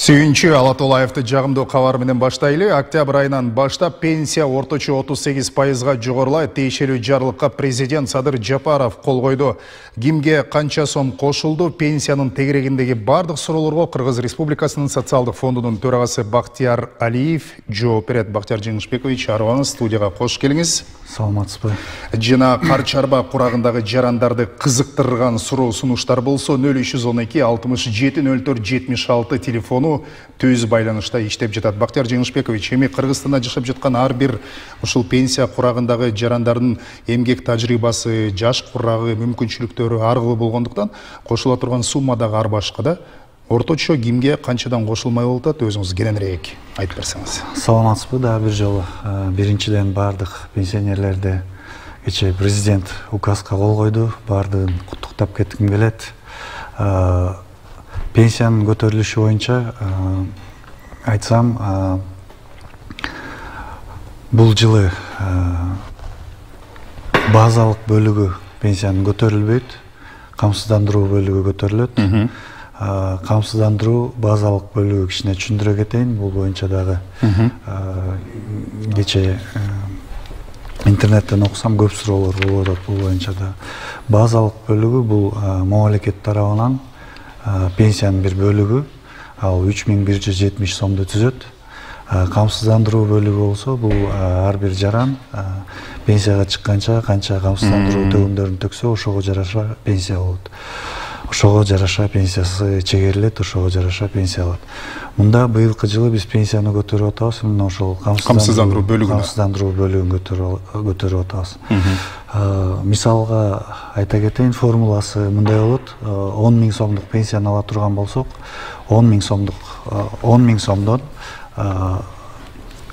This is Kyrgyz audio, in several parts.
Сүйінші Алатолаевты жағымды қавар менен баштайлы. Октябрь айынан баштап пенсия орточу 38%-га жогорулайт. Тиешелүү жарлыкка президент Садыр Жапаров кол койду. Кимге канча сом кошулду? Пенсиянын тегерегиндеги бардык суроолорго Кыргыз Республикасынын социалдык фондунун төрагасы Бактияр Алиев жооп берет. Бактияр Жеңишбекович, арыбаңыз, студияга кош келиңиз. Саламатсызбы. Жана кар чарба курагындагы жарандарды кызыктырган суроо сунуштар болсо 0312 67 04 76 телефону төз байланышта иштеп жатат. Бактияр Жеңишбекович, эми Кыргызстанда жашап жаткан ар бир ушул пенсия курагындагы жарандардын эмгек тажрыйбасы, жаш курагы, мүмкүнчүлүктөрү ар кылы болгондуктан кошула турган сумма дагы ар башка да. Орточо кимге канчадан кошулмай болуп атат, өзүңүз кененирээк айтып берсеңиз. Саламатсызбы. Да, бир жолу биринчиден бардык пенсионерлерди кечээ президент указга кол койду. Бардыгын куттуктап кетким келет. Пенсиянын көтөрүлүшү боюнча айтсам, бул жылы базалык бөлүгү пенсиянын көтөрүлбөйт, камсыздандыруу бөлүгү көтөрүлөт. Камсыздандыруу базалык бөлүгү кичине түшүндүрө кетейин. Бул боюнча дагы кечээ интернеттен окусам көп суроолор болуп атат. Бул боюнча да базалык бөлүгү бул мамлекет тарабынан пенсиянын бир бөлүгү, ал 3170 сомду түзөт. Камсыздандыруу бөлүгү болсо бул ар бир жаран пенсияга чыкканча канча камсыздандыруу төлөмдөрүн төксө ошого жараша пенсия болот. Ошого жараша пенсиясы чегерилет, ошого жараша пенсия алат. Мында быйылкы жылы биз пенсияны көтөрүп атабыз, мына ошол камсыздандыруу бөлүгүн көтөрүп атабыз. Мисалга айта кетейин, формуласы мындай болот. 10 000 сомдук пенсияны ала турган болсок, 10 000 сомдон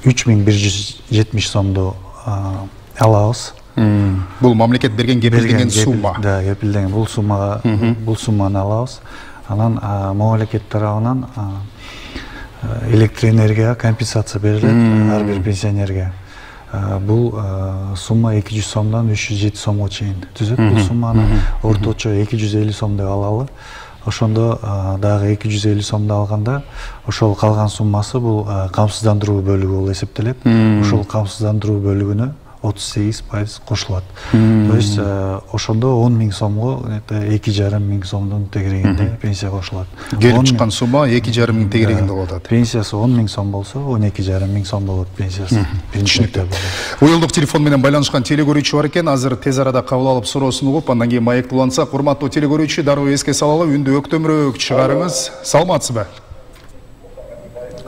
3170 сомду алабыз. Бул мамлекет берген кепилденген сумма. Да, кепилденген бул сумманы алабыз. Анан мамлекет тарабынан электроэнергия компенсация берилет ар бир пенсионерге. Бул сумма 200 сомдон 307 сомго чейин түзөт. Бул сумманы орточо 250 сом деп алалы. Ошондо дагы 250 сомду алганда, ошол калган суммасы бул камсыздандыруу бөлүгү болуп эсептелет. Ошол камсыздандыруу бөлүгүнө 38% кошулат. То есть ошондо 10 000 сомго 2,5 000 сомдун тегерегинде пенсия кошулат. Келип чыккан сумма 2,5 000 тегерегинде болот атат. Пенсиясы 10 000 сом болсо 12,5 000 сом болот пенсиясы. Түшүнүктүү. Уюлдук телефон менен байланышкан телегөрүүчү бар экен. Азыр тез арада кабыл алып суроосун угуп, андан кийин маектуулансак, урматтуу телегөрүүчү, дароо эске салалы, үндү өктөмүрөөк чыгарыңыз. Саламатсызбы?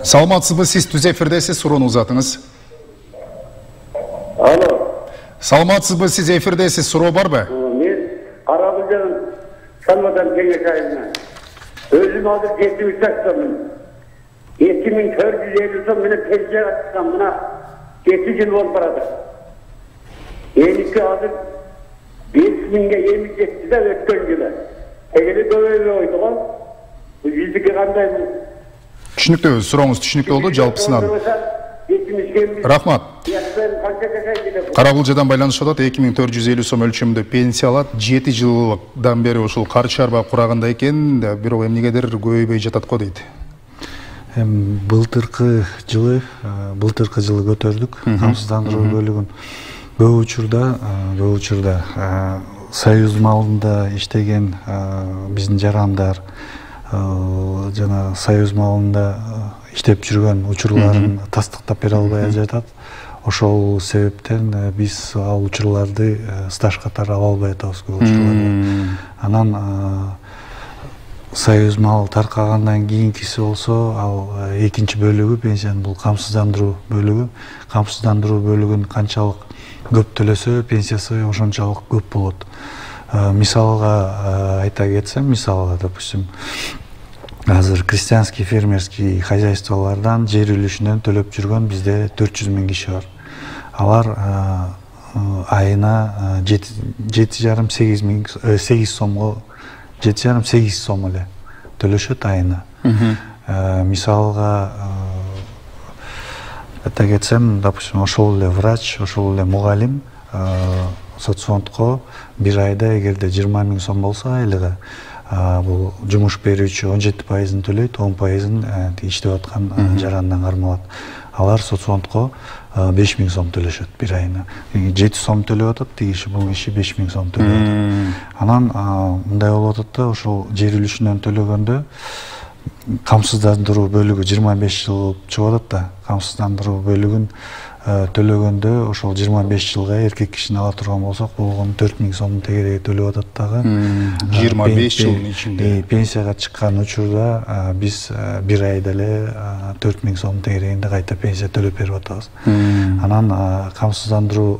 Саламатсызбы, сиз түз эфирдесиз, суроону узатыңыз. Алло. Саламатсызбы, сиз эфирдесиз, суроо барбы? Мен Карабылжан Салмадан кеңеш айына. Өзүм азыр 70 жаштамын. 2450 сом менен пенсияга чыккам, мына 7 жыл болуп барат. Эники азыр 5000ге эми жетти да өткөн жылы. Эгер көбөйбөй койду го. Бул биздики кандай бул? Түшүнүктүү, сурооңуз түшүнүктүү болду, жалпысынан. Рахмат. Карабылжадан байланышып атат, 2450 сом өлчөмдө пенсия алат, 7 жылдан бери ушул кар чарба курагында экен, бирок эмнегедир көбөйбөй жатат го дейт. Былтыркы жылы көтөрдүк камсыздандыруу бөлүгүн. Көп учурда Союз малында иштеген биздин жарандар жана Союз малында иштеп жүргөн учурларын тастыктап бере албай жатат. Ошол себептен биз ал учурларды стаж катары ала албай атабыз көп учурларда. Анан Союз мал таркагандан кийинкиси болсо, ал экинчи бөлүгү пенсиянын бул камсыздандыруу бөлүгү. Камсыздандыруу бөлүгүн канчалык көп төлөсө, пенсиясы ошончалык көп болот. Мисалга айта кетсем, допустим, азыр крестьянский фермерский хозяйстволордон жер үлүшүнөн төлөп жүргөн бизде 400 000 киши бар. Алар айына 7,5-8 сомго 7,5-8 сом эле төлөшөт айына. Мисалга айта кетсем, допустим, ошол эле врач, ошол эле мугалим соцфондко бир айда эгерде 20 000 сом болсо айлыгы, бул жумуш берүүчү 17%-ын төлөйт, 10%-ын иштеп аткан жарандан кармалат. Алар соцфондко 5000 сом төлөшөт бир айына. 7 сом төлөп атат, тигиши бул киши 5000 сом төлөп атат. Анан мындай болуп атат да, ошол жер үлүшүнөн төлөгөндө камсыздандыруу бөлүгү 25 жыл чыгып атат да. Камсыздандыруу бөлүгүн төлөгөндө ошол 25 жылга эркек кишини ала турган болсок, болгону 4000 сом тегереги төлөп атат дагы. 25 жылдын ичинде. Пенсияга чыккан учурда биз бир айда эле 4000 сом тегерегинде кайта пенсия төлөп берип атабыз. Анан камсыздандыруу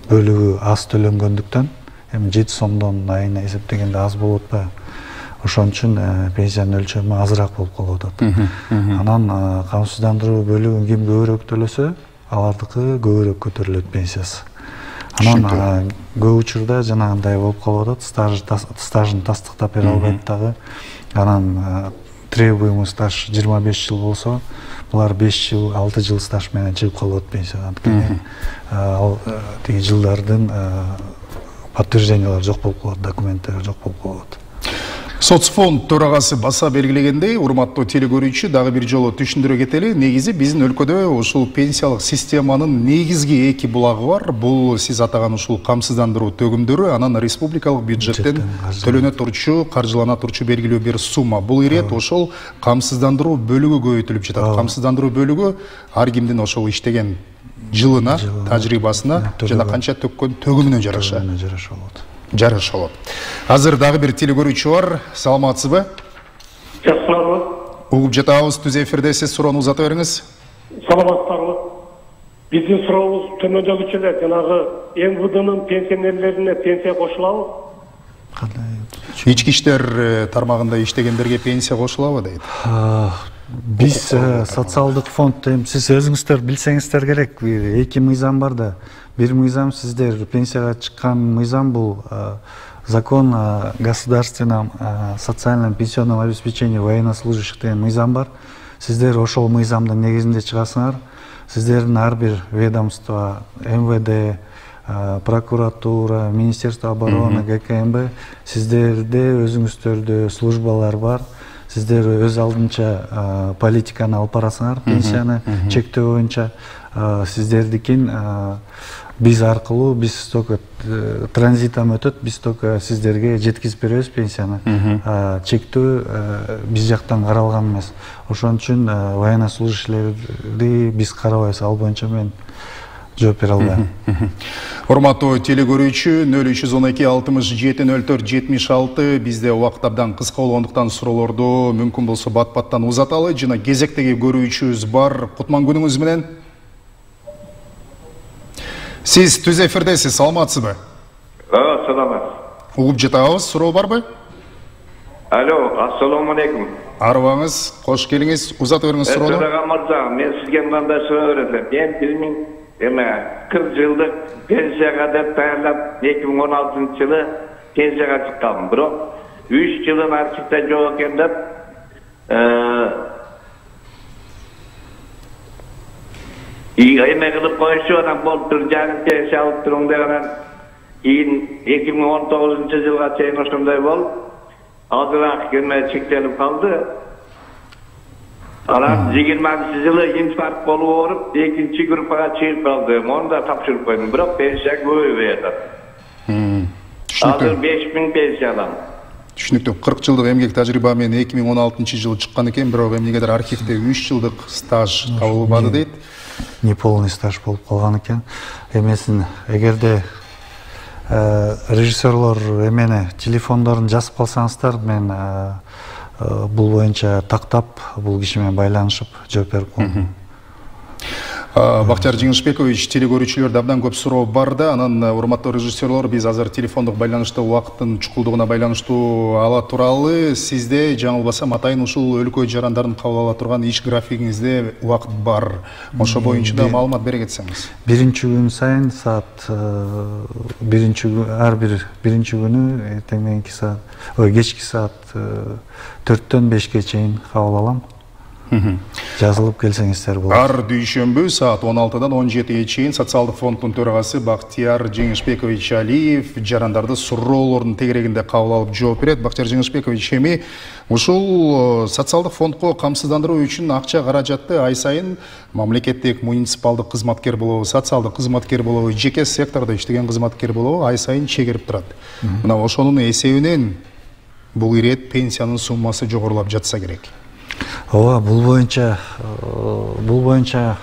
бөлүгү аз төлөнгөндүктөн, эми 7 сомдон айына эсептегенде аз болуп атпайбы? Ошон үчүн пенсиянын өлчөмү азыраак болуп калып атат. Анан камсыздандыруу бөлүгүн ким көбүрөөк төлөсө, алардыкы көбүрөөк көтөрүлөт пенсиясы. Анан көп учурда жанагындай болуп калып атат, стажын тастыктап бере албайт дагы. Анан требуемый стаж 25 жыл болсо, булар 5 жыл, 6 жыл стаж менен чыгып калып атат пенсиядан. Ал тиги жылдардын подтверждениялары жок болуп калат, документтери жок болуп калат. Соцфонд төрагасы баса белгилегендей, урматтуу телекөрүүчү, дагы бир жолу түшүндүрө кетели. Негизи биздин өлкөдө ушул пенсиялык системанын негизги эки булагы бар. Бул сиз атаган ушул камсыздандыруу төгүмдөрү, анан республикалык бюджеттен төлөнө турчу, каржылана турчу белгилүү бир сумма. Бул ирет ошол камсыздандыруу бөлүгү көбөйтүлүп жатат. Камсыздандыруу бөлүгү ар кимдин ошол иштеген жылына, тажрыйбасына жана канча төккөн төгүмүнө жараша болот. Азыр дагы бир телекөрүүчү бар. Саламатсызбы? Жакшыларбы? Угуп жатабыз, түз эфирдесиз, суроону узата бериңиз. Саламатсыздарбы? Биздин сурообуз төмөндөгүчө эле, жанагы МВДнын пенсионерлерине пенсия кошулабы? Ички иштер тармагында иштегендерге пенсия кошулабы дейт? Биз социалдык фонд, сиз өзүңүздөр билсеңиздер керек, эки мыйзам бар да. Бир мыйзам, сиздер пенсияга чыккан мыйзам, бул закон о государственном социальном пенсионном обеспечении военнослужащих деген мыйзам бар. Сиздер ошол мыйзамдын негизинде чыгасыңар. Сиздердин ар бир ведомство, МВД, прокуратура, Министерство обороны, ГКМБ, сиздерде өзүңүздөрдө службалар бар. Сиздер өз алдынча политиканы алып барасыңар, пенсияны чектөө боюнча. Сиздердикин биз аркылуу, биз только транзитом өтөт, биз только сиздерге жеткизип беребиз пенсияны. Чектөө биз жактан каралган эмес. Ошон үчүн военнослужащийлерди биз карабайбыз, ал боюнча мен жооп бере албайм. Урматтуу телекөрүүчү, 0312 67 04 76 бизде убакыт абдан кыска болгондуктан суроолорду мүмкүн болсо бат-баттан узаталы. Жана кезектеги көрүүчүбүз бар. Кутман күнүңүз менен. Сиз түз эфирдесиз, саламатсызбы? Саламат. Угуп жатабыз, суроо барбы? Алло, ассаламу алейкум. Арыбаңыз, кош келиңиз, узата бериңиз суроону. Төрага мырза, мен сизге мындай суроо берем. Мен 40 жылдык пенсияга деп даярдап 2016 жылы пенсияга чыккам. Бирок 3 жылын архивде жок экен деп эме кылып коюшу, анан болуп туруп жаңы пенсия алып туруң деп, анан кийин 2019 жылга чейин ошондой болуп, азыраак эме чектелип калды. Анан 20 жылы инфаркт болуп ооруп, экинчи группага чыгып калды. Мону да тапшырып койдум, бирок пенсия көбөйбөй атат. Азыр 5000 пенсия алам. Түшүнүктүү. 40 жылдык эмгек тажрыйба менен 2016 жылы чыккан экен, бирок эмнегедир архивде 3 жылдык стаж табылбады дейт. Неполный стаж болуп калган экен. Эмесин эгерде режиссерлор эмени телефондорун жазып калсаңыздар, мен бул боюнча тактап, бул киши менен байланышып жооп берип коем. Бактияр Жеңишбекович, телекөрүүчүлөрдө абдан көп суроо бар да, анан урматтуу режиссерлор, биз азыр телефондук байланышта убакыттын чукулдугуна байланыштуу ала туралы. Сизде жаңылбасам атайын ушул өлкө жарандарын кабыл ала турган иш графигиңизде убакыт бар. Ошо боюнча да маалымат бере кетсеңиз. Биринчи күн сайын саат ар бир биринчи күнү эртең мененки саат, кечки саат 4-төн 5-ке чейин кабыл алам. жазылып келсеңиздер болот. Ар дүйшөмбү саат 16-дан 17-ге чейин социалдык фонддун төрагасы Бактияр Жеңишбекович Алиев жарандарды суроолордун тегерегинде кабыл алып жооп берет. Бактияр Жеңишбекович, эми ушул социалдык фондко камсыздандыруу үчүн акча каражатты ай сайын мамлекеттик, муниципалдык кызматкер болобу, социалдык кызматкер болобу, жеке сектордо иштеген кызматкер болобу ай сайын чегирип турат. Мына ошонун эсебинен бул ирет пенсиянын суммасы жогорулап жатса керек. Ооба, бул боюнча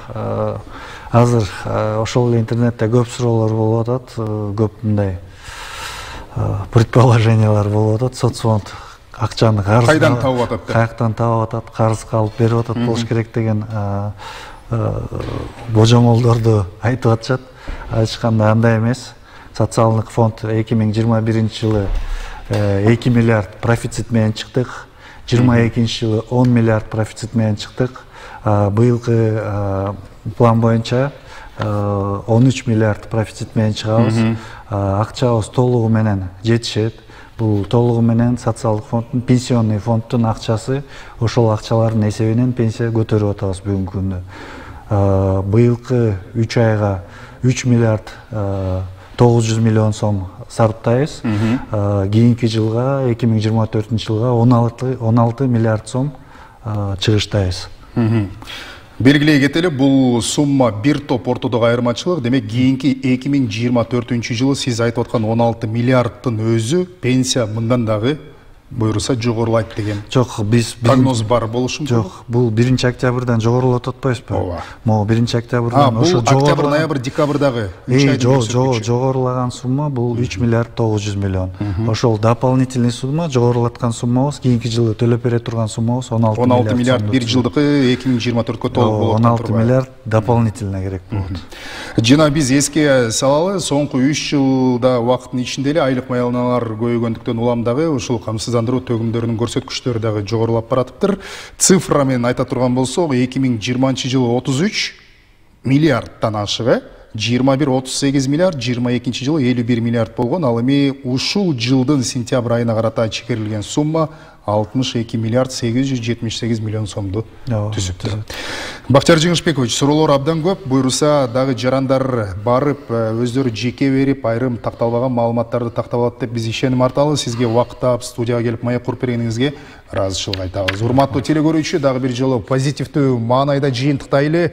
азыр ошол эле интернетте көп суроолор болуп атат, көп мындай предположениялар болуп атат. Соцфонд акчаны кайдан табып атат? Каяктан табып атат, карызга алып берип атат болуш керек деген божомолдорду айтып атышат. Айтышканда андай эмес. Социалдык фонд 2021-жылы 2 миллиард профицит менен чыктык. 22-жылы 10 миллиард профицит менен чыктык. Быйылкы план боюнча 13 миллиард профицит менен чыгабыз. Акчабыз толугу менен жетишет. Бул толугу менен социалдык фонддун, пенсионный фонддун акчасы, ошол акчалардын эсебинен пенсия көтөрүп атабыз бүгүнкү күндө. Быйылкы 3 айга 3 миллиард 900 миллион сом сарптайбыз. Кийинки жылга 2024-жылга 16 миллиард сом чыгыштайбыз. Белгилей кетели, бул сумма бир топ ортодогу айырмачылык. Демек, кийинки 2024-жылы сиз айтып аткан 16 миллиардтын өзү пенсия мындан дагы буйруса жогорулайт деген. Жок, биз прогноз бар болушу мүмкүн. Жок, бул 1-октябрдан жогорулап атпайбызбы? Ооба. Могу 1-октябрдан ошо октябрь, ноябрь, декабрдагы 3 айдын жогорулаган сумма бул 3 миллиард 900 миллион. Ошол дополнительный сумма, жогорулаткан суммабыз, кийинки жылы төлөп бере турган суммабыз 16 миллиард. Бир жылдыкы 2024-кө толук болот. 16 миллиард дополнительно керек болот. Жана биз эске салалы, соңку 3 жылда убакыттын ичинде эле айлык маяланалар көбөйгөндүктөн улам дагы ушул камсыздандыруу төгүмдөрүнүн көрсөткүчтөрү дагы жогорулап баратыптыр. Цифра менен айта турган болсок, 2020-жылы 33 миллиардтан ашыгы, 21-38 миллиард, 22-жылы 51 миллиард болгон. Ал эми ушул жылдын сентябрь айына карата чекерилген сумма 62 миллиард 878 миллион сомду түзүптүр. Бактияр Жеңишбекович, суроолор абдан көп. Буйруса дагы жарандар барып, өздөрү жеке берип, айрым такталбаган маалыматтарды тактап алат деп биз ишеним арталы. Сизге убакыт таап студияга келип маек куруп бергениңизге ыраазычылык айтабыз. Урматтуу телекөрүүчү, дагы бир жолу позитивдүү маанайда жыйынтыктайлы.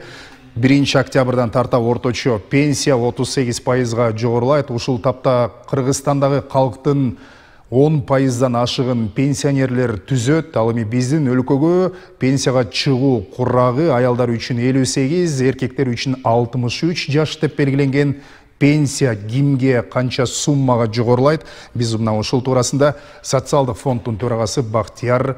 1-октябрдан тарта орточо пенсия 38%га жогорулайт. Ушул тапта Кыргызстандагы калктын 10%дан ашыгын пенсионерлер түзөт. Ал эми биздин өлкөгө пенсияга чыгуу курагы аялдар үчүн 58, эркектер үчүн 63 жаш деп белгиленген. Пенсия кимге канча суммага жогорулайт? Биз мына ушул туурасында социалдык фонддун төрагасы Бактияр